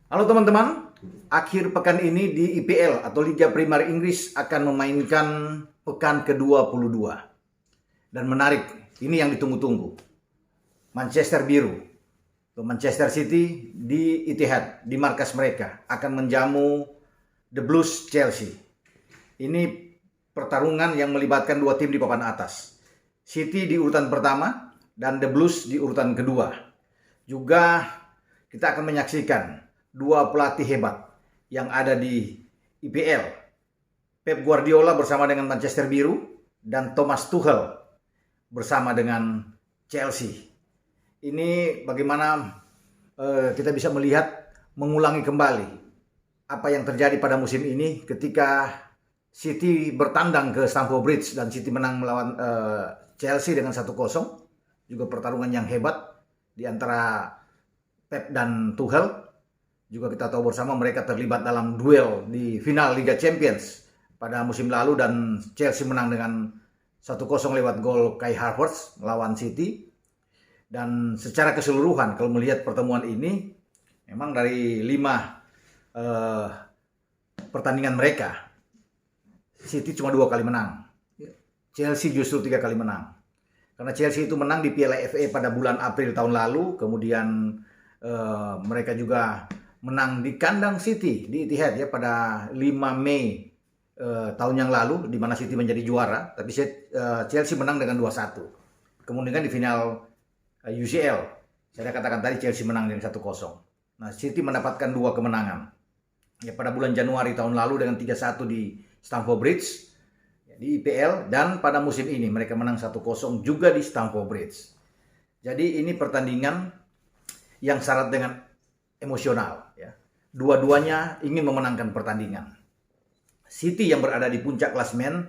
Halo teman-teman, akhir pekan ini di IPL atau Liga Primer Inggris akan memainkan pekan ke-22. Dan menarik, ini yang ditunggu-tunggu. Manchester Biru atau Manchester City di Etihad, di markas mereka, akan menjamu The Blues Chelsea. Ini pertarungan yang melibatkan dua tim di papan atas. City di urutan pertama dan The Blues di urutan kedua. Juga kita akan menyaksikan dua pelatih hebat yang ada di IPL. Pep Guardiola bersama dengan Manchester Biru dan Thomas Tuchel bersama dengan Chelsea. Ini bagaimana kita bisa melihat mengulangi kembali apa yang terjadi pada musim ini ketika City bertandang ke Stamford Bridge dan City menang melawan Chelsea dengan 1-0. Juga pertarungan yang hebat di antara Pep dan Tuchel. Juga kita tahu bersama mereka terlibat dalam duel di final Liga Champions pada musim lalu dan Chelsea menang dengan 1-0 lewat gol Kai Havertz melawan City. Dan secara keseluruhan kalau melihat pertemuan ini, memang dari 5 pertandingan mereka, City cuma 2 kali menang. Chelsea justru 3 kali menang. Karena Chelsea itu menang di Piala FA pada bulan April tahun lalu, kemudian mereka juga menang di kandang City di Etihad ya pada 5 Mei tahun yang lalu di mana City menjadi juara, tapi Chelsea menang dengan 2-1. Kemudian di final UCL, saya katakan tadi Chelsea menang dengan 1-0. Nah, City mendapatkan 2 kemenangan. Ya pada bulan Januari tahun lalu dengan 3-1 di Stamford Bridge ya, di IPL, dan pada musim ini mereka menang 1-0 juga di Stamford Bridge. Jadi ini pertandingan yang syarat dengan emosional ya. Dua-duanya ingin memenangkan pertandingan. City yang berada di puncak klasemen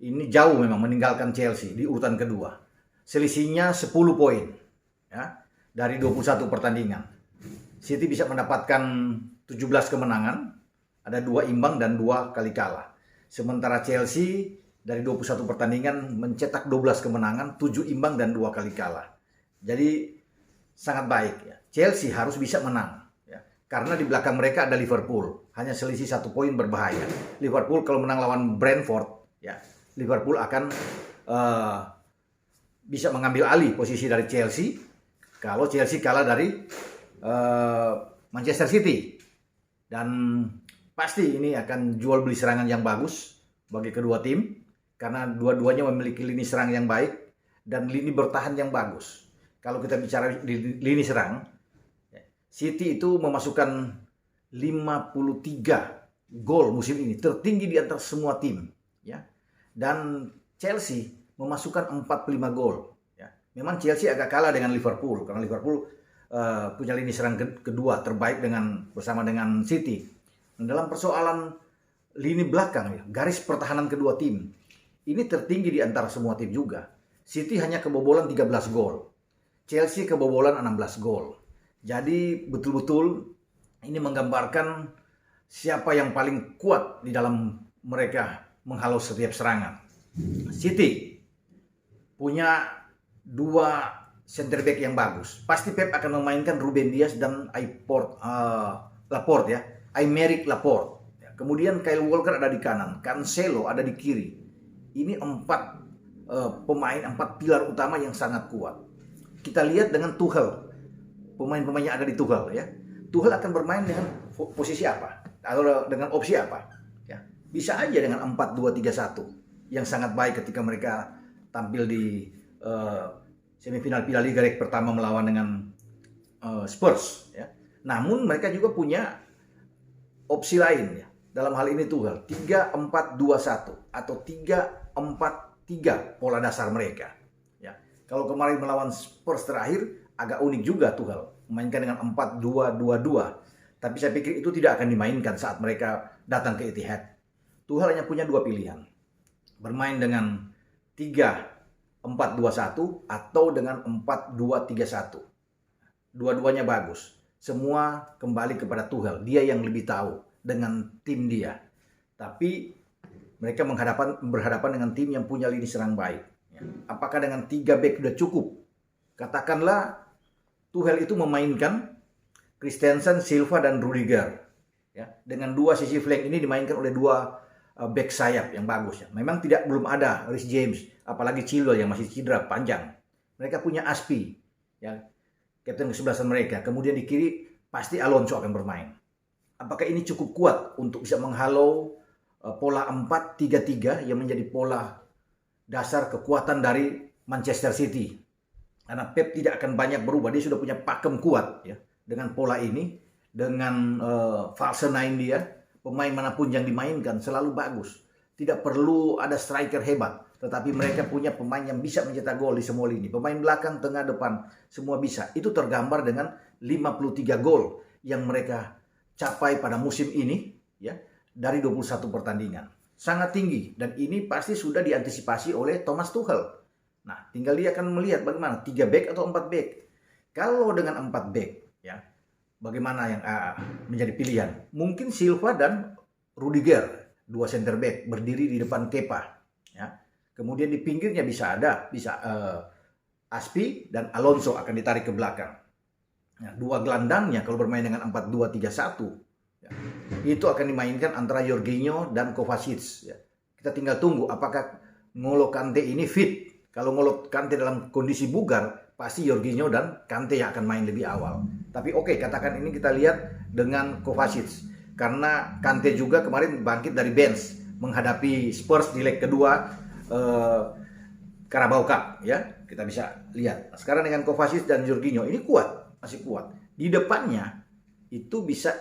ini jauh memang meninggalkan Chelsea di urutan kedua. Selisihnya 10 poin ya dari 21 pertandingan. City bisa mendapatkan 17 kemenangan, ada 2 imbang dan 2 kali kalah. Sementara Chelsea dari 21 pertandingan mencetak 12 kemenangan, 7 imbang dan 2 kali kalah. Jadi sangat baik ya. Chelsea harus bisa menang. Karena di belakang mereka ada Liverpool, hanya selisih 1 poin berbahaya. Liverpool kalau menang lawan Brentford, ya Liverpool akan bisa mengambil alih posisi dari Chelsea. Kalau Chelsea kalah dari Manchester City, dan pasti ini akan jual beli serangan yang bagus bagi kedua tim, karena dua-duanya memiliki lini serang yang baik dan lini bertahan yang bagus. Kalau kita bicara di lini serang, City itu memasukkan 53 gol musim ini, tertinggi di antara semua tim ya. Dan Chelsea memasukkan 45 gol ya. Memang Chelsea agak kalah dengan Liverpool karena Liverpool punya lini serang kedua terbaik bersama dengan City. Dan dalam persoalan lini belakang ya, garis pertahanan kedua tim ini tertinggi di antara semua tim juga. City hanya kebobolan 13 gol. Chelsea kebobolan 16 gol. Jadi betul-betul ini menggambarkan siapa yang paling kuat di dalam mereka menghalau setiap serangan. City punya 2 center back yang bagus. Pasti Pep akan memainkan Ruben Dias dan Laporte ya, Aymeric Laporte. Kemudian Kyle Walker ada di kanan, Cancelo ada di kiri. Ini 4 pemain, 4 pilar utama yang sangat kuat. Kita lihat dengan Tuchel. Pemain-pemain yang ada di Tuchel ya. Tuchel akan bermain dengan posisi apa? Atau dengan opsi apa? Ya. Bisa aja dengan 4-2-3-1 yang sangat baik ketika mereka tampil di semifinal Piala Liga leg pertama melawan dengan Spurs ya. Namun mereka juga punya opsi lain ya. Dalam hal ini Tuchel 3-4-2-1 atau 3-4-3 pola dasar mereka. Ya. Kalau kemarin melawan Spurs terakhir agak unik juga Tuchel memainkan dengan 4-2-2-2. Tapi saya pikir itu tidak akan dimainkan saat mereka datang ke Etihad. Tuchel hanya punya 2 pilihan. Bermain dengan 3-4-2-1 atau dengan 4-2-3-1. Dua-duanya bagus. Semua kembali kepada Tuchel. Dia yang lebih tahu dengan tim dia. Tapi mereka berhadapan dengan tim yang punya lini serang baik. Apakah dengan 3 back sudah cukup? Katakanlah Tuchel itu memainkan Christensen, Silva, dan Rudiger. Ya, dengan dua sisi flank ini dimainkan oleh dua back sayap yang bagus. Ya. Memang belum ada Reece James, apalagi Chilwell yang masih cedera panjang. Mereka punya Aspi, ya, kapten kesebelasan mereka. Kemudian di kiri pasti Alonso akan bermain. Apakah ini cukup kuat untuk bisa menghalau pola 4-3-3 yang menjadi pola dasar kekuatan dari Manchester City? Karena Pep tidak akan banyak berubah, dia sudah punya pakem kuat ya dengan pola ini, dengan false nine dia, pemain manapun yang dimainkan selalu bagus. Tidak perlu ada striker hebat, tetapi mereka punya pemain yang bisa mencetak gol di semua lini. Pemain belakang, tengah, depan, semua bisa. Itu tergambar dengan 53 gol yang mereka capai pada musim ini ya dari 21 pertandingan. Sangat tinggi dan ini pasti sudah diantisipasi oleh Thomas Tuchel. Nah, tinggal dia akan melihat bagaimana 3 back atau 4 back. Kalau dengan 4 back ya, bagaimana yang menjadi pilihan? Mungkin Silva dan Rudiger, dua center back berdiri di depan Kepa ya. Kemudian di pinggirnya bisa Aspi dan Alonso akan ditarik ke belakang. Nah, dua gelandangnya kalau bermain dengan 4-2-3-1 ya, itu akan dimainkan antara Jorginho dan Kovacic ya. Kita tinggal tunggu apakah N'Golo Kante ini fit. Kalau N'Golo Kante dalam kondisi bugar, pasti Jorginho dan Kante yang akan main lebih awal. Tapi oke, katakan ini kita lihat dengan Kovacic. Karena Kante juga kemarin bangkit dari bench menghadapi Spurs di leg kedua Carabao Cup ya. Kita bisa lihat. Nah, sekarang dengan Kovacic dan Jorginho ini kuat, masih kuat. Di depannya itu bisa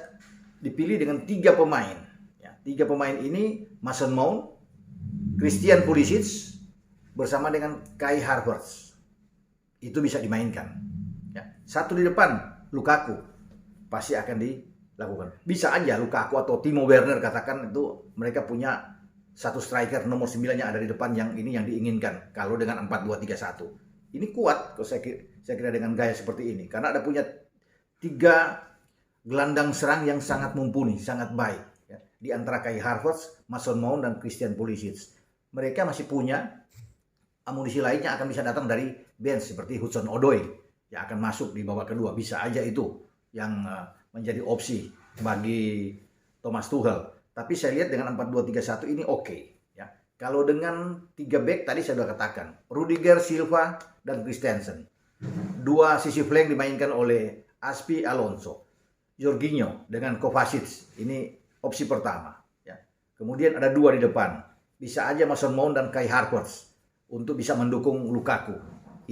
dipilih dengan 3 pemain. Ya, 3 pemain ini Mason Mount, Christian Pulisic bersama dengan Kai Havertz. Itu bisa dimainkan. Ya, satu di depan Lukaku pasti akan dilakukan. Bisa aja Lukaku atau Timo Werner katakan itu mereka punya satu striker nomor 9 yang ada di depan yang ini yang diinginkan kalau dengan 4-2-3-1. Ini kuat kalau saya kira dengan gaya seperti ini karena ada punya 3 gelandang serang yang sangat mumpuni, sangat baik ya. Di antara Kai Havertz, Mason Mount dan Christian Pulisic. Mereka masih punya amunisi lainnya akan bisa datang dari bench seperti Hudson Odoi yang akan masuk di babak kedua. Bisa aja itu yang menjadi opsi bagi Thomas Tuchel. Tapi saya lihat dengan 4-2-3-1 ini oke ya. Kalau dengan 3 back tadi saya sudah katakan, Rudiger, Silva dan Christensen. 2 sisi flank dimainkan oleh Aspi, Alonso. Jorginho dengan Kovacic. Ini opsi pertama ya. Kemudian ada 2 di depan. Bisa aja Mason Mount dan Kai Havertz untuk bisa mendukung Lukaku.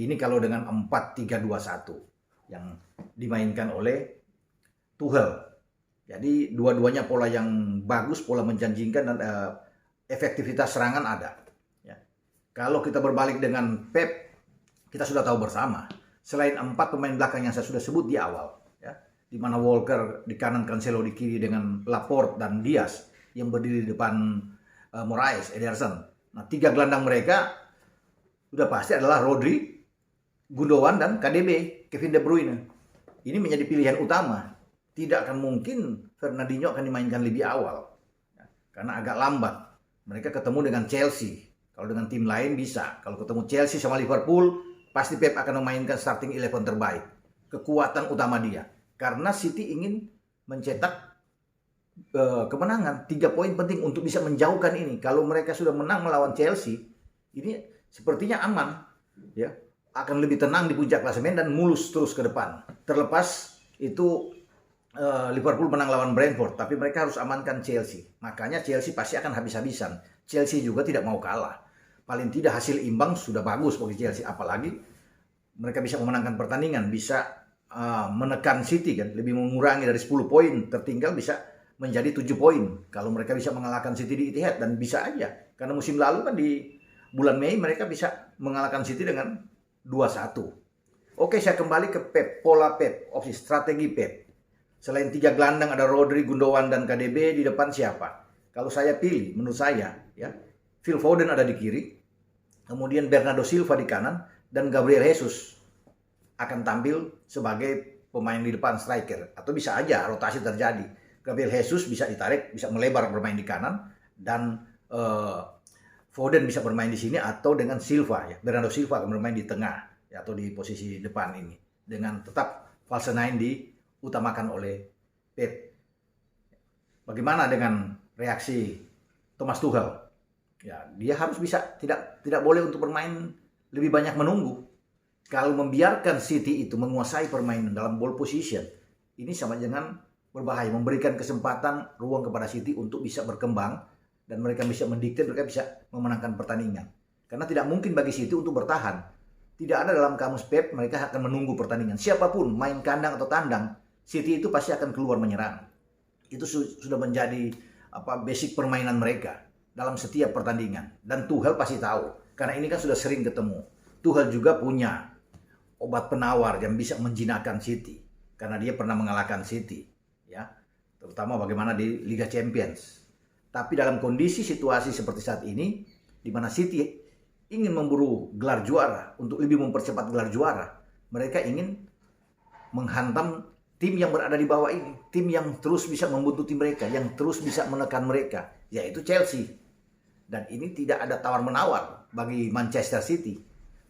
Ini kalau dengan 4-3-2-1 yang dimainkan oleh Tuchel. Jadi dua-duanya pola yang bagus, pola menjanjikan dan efektivitas serangan ada. Ya. Kalau kita berbalik dengan Pep, kita sudah tahu bersama. Selain 4 pemain belakang yang saya sudah sebut di awal, ya, di mana Walker di kanan, Cancelo di kiri dengan Laporte dan Diaz yang berdiri di depan Moraes, Ederson. Nah, 3 gelandang mereka sudah pasti adalah Rodri, Gundogan dan KDB, Kevin De Bruyne. Ini menjadi pilihan utama. Tidak akan mungkin Fernandinho akan dimainkan lebih awal. Ya, karena agak lambat. Mereka ketemu dengan Chelsea. Kalau dengan tim lain bisa. Kalau ketemu Chelsea sama Liverpool, pasti Pep akan memainkan starting 11 terbaik. Kekuatan utama dia. Karena City ingin mencetak kemenangan. 3 poin penting untuk bisa menjauhkan ini. Kalau mereka sudah menang melawan Chelsea, ini sepertinya aman. Ya, akan lebih tenang di puncak klasemen dan mulus terus ke depan. Terlepas itu Liverpool menang lawan Brentford, tapi mereka harus amankan Chelsea. Makanya Chelsea pasti akan habis-habisan. Chelsea juga tidak mau kalah. Paling tidak hasil imbang sudah bagus bagi Chelsea. Apalagi mereka bisa memenangkan pertandingan, bisa menekan City kan, lebih mengurangi dari 10 poin tertinggal bisa menjadi 7 poin. Kalau mereka bisa mengalahkan City di Etihad, dan bisa aja. Karena musim lalu kan di bulan Mei mereka bisa mengalahkan City dengan 2-1. Oke, saya kembali ke Pep, pola Pep, opsi strategi Pep. Selain 3 gelandang ada Rodri, Gundogan dan KDB, di depan siapa? Kalau saya pilih, menurut saya ya, Phil Foden ada di kiri, kemudian Bernardo Silva di kanan, dan Gabriel Jesus akan tampil sebagai pemain di depan striker. Atau bisa aja rotasi terjadi. Gabriel Jesus bisa ditarik, bisa melebar bermain di kanan, dan Foden bisa bermain di sini, atau dengan Silva ya, Bernardo Silva akan bermain di tengah ya, atau di posisi depan ini, dengan tetap false nine di diutamakan oleh Pep. Bagaimana dengan reaksi Thomas Tuchel? Ya, dia harus bisa tidak boleh untuk bermain lebih banyak menunggu. Kalau membiarkan City itu menguasai permainan dalam ball position, ini sama dengan berbahaya, memberikan kesempatan ruang kepada City untuk bisa berkembang dan mereka bisa mendikte, mereka bisa memenangkan pertandingan. Karena tidak mungkin bagi City untuk bertahan. Tidak ada dalam kamus Pep, mereka akan menunggu pertandingan. Siapapun main kandang atau tandang, City itu pasti akan keluar menyerang. Itu sudah menjadi basic permainan mereka dalam setiap pertandingan. Dan Tuchel pasti tahu, karena ini kan sudah sering ketemu. Tuchel juga punya obat penawar yang bisa menjinakkan City, karena dia pernah mengalahkan City, ya, terutama bagaimana di Liga Champions. Tapi dalam kondisi situasi seperti saat ini, di mana City ingin memburu gelar juara untuk lebih mempercepat gelar juara, mereka ingin menghantam tim yang berada di bawah ini, tim yang terus bisa membuntuti mereka, yang terus bisa menekan mereka, yaitu Chelsea. Dan ini tidak ada tawar-menawar bagi Manchester City.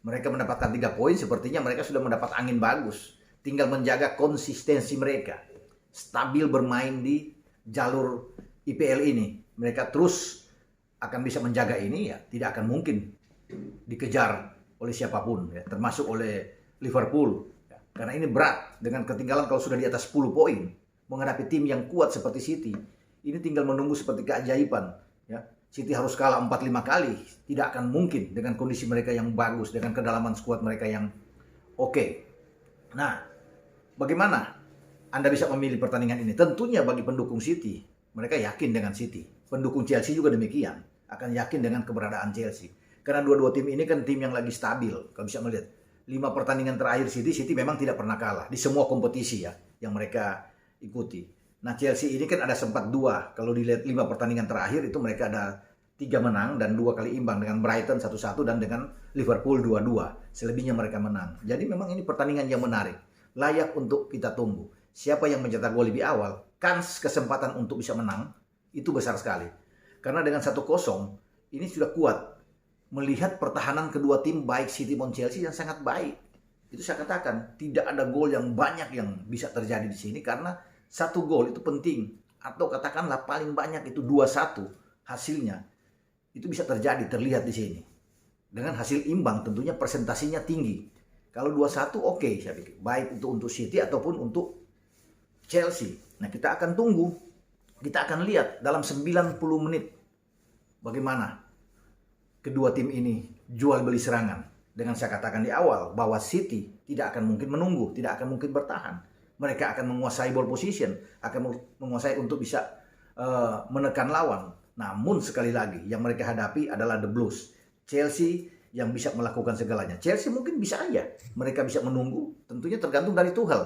Mereka mendapatkan 3 poin, sepertinya mereka sudah mendapat angin bagus. Tinggal menjaga konsistensi mereka. Stabil bermain di jalur IPL ini. Mereka terus akan bisa menjaga ini, ya tidak akan mungkin dikejar oleh siapapun, ya, termasuk oleh Liverpool. Ya, karena ini berat dengan ketinggalan kalau sudah di atas 10 poin. Menghadapi tim yang kuat seperti City. Ini tinggal menunggu seperti keajaiban. Ya. City harus kalah 4-5 kali. Tidak akan mungkin dengan kondisi mereka yang bagus, dengan kedalaman skuad mereka yang oke. Nah, bagaimana Anda bisa memilih pertandingan ini? Tentunya bagi pendukung City, mereka yakin dengan City. Pendukung Chelsea juga demikian, akan yakin dengan keberadaan Chelsea. Karena dua-dua tim ini kan tim yang lagi stabil. Kalau bisa melihat 5 pertandingan terakhir City memang tidak pernah kalah di semua kompetisi, ya, yang mereka ikuti. Nah, Chelsea ini kan ada sempat 2. Kalau dilihat 5 pertandingan terakhir itu mereka ada 3 menang dan 2 kali imbang, dengan Brighton 1-1 dan dengan Liverpool 2-2. Selebihnya mereka menang. Jadi memang ini pertandingan yang menarik. Layak untuk kita tunggu. Siapa yang mencetak gol lebih awal, kans kesempatan untuk bisa menang itu besar sekali. Karena dengan 1-0 ini sudah kuat. Melihat pertahanan kedua tim baik City maupun Chelsea yang sangat baik. Itu saya katakan, tidak ada gol yang banyak yang bisa terjadi di sini karena 1 gol itu penting, atau katakanlah paling banyak itu 2-1 hasilnya. Itu bisa terjadi, terlihat di sini. Dengan hasil imbang tentunya presentasinya tinggi. Kalau 2-1 oke, saya pikir. Baik itu untuk City ataupun untuk Chelsea. Nah, kita akan tunggu. Kita akan lihat dalam 90 menit bagaimana kedua tim ini jual beli serangan. Dengan saya katakan di awal bahwa City tidak akan mungkin menunggu, tidak akan mungkin bertahan. Mereka akan menguasai ball position, akan menguasai untuk bisa menekan lawan. Namun sekali lagi yang mereka hadapi adalah The Blues. Chelsea yang bisa melakukan segalanya. Chelsea mungkin bisa aja. Mereka bisa menunggu, tentunya tergantung dari Tuchel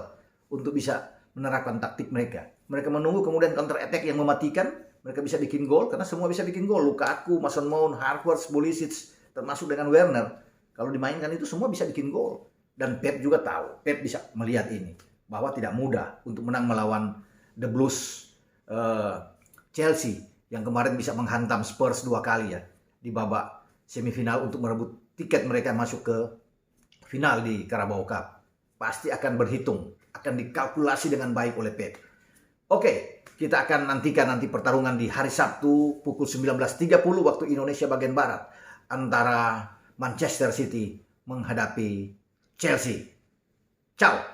untuk bisa menerapkan taktik mereka. Mereka menunggu kemudian counter attack yang mematikan, mereka bisa bikin gol karena semua bisa bikin gol. Lukaku, Mason Mount, Harvard, Pulisic, termasuk dengan Werner. Kalau dimainkan itu semua bisa bikin gol. Dan Pep juga tahu, Pep bisa melihat ini, bahwa tidak mudah untuk menang melawan The Blues Chelsea yang kemarin bisa menghantam Spurs 2 kali, ya, di babak semifinal untuk merebut tiket mereka masuk ke final di Carabao Cup. Pasti akan berhitung, akan dikalkulasi dengan baik oleh Pep. Oke, kita akan nantikan nanti pertarungan di hari Sabtu pukul 19.30 waktu Indonesia bagian Barat antara Manchester City menghadapi Chelsea. Ciao.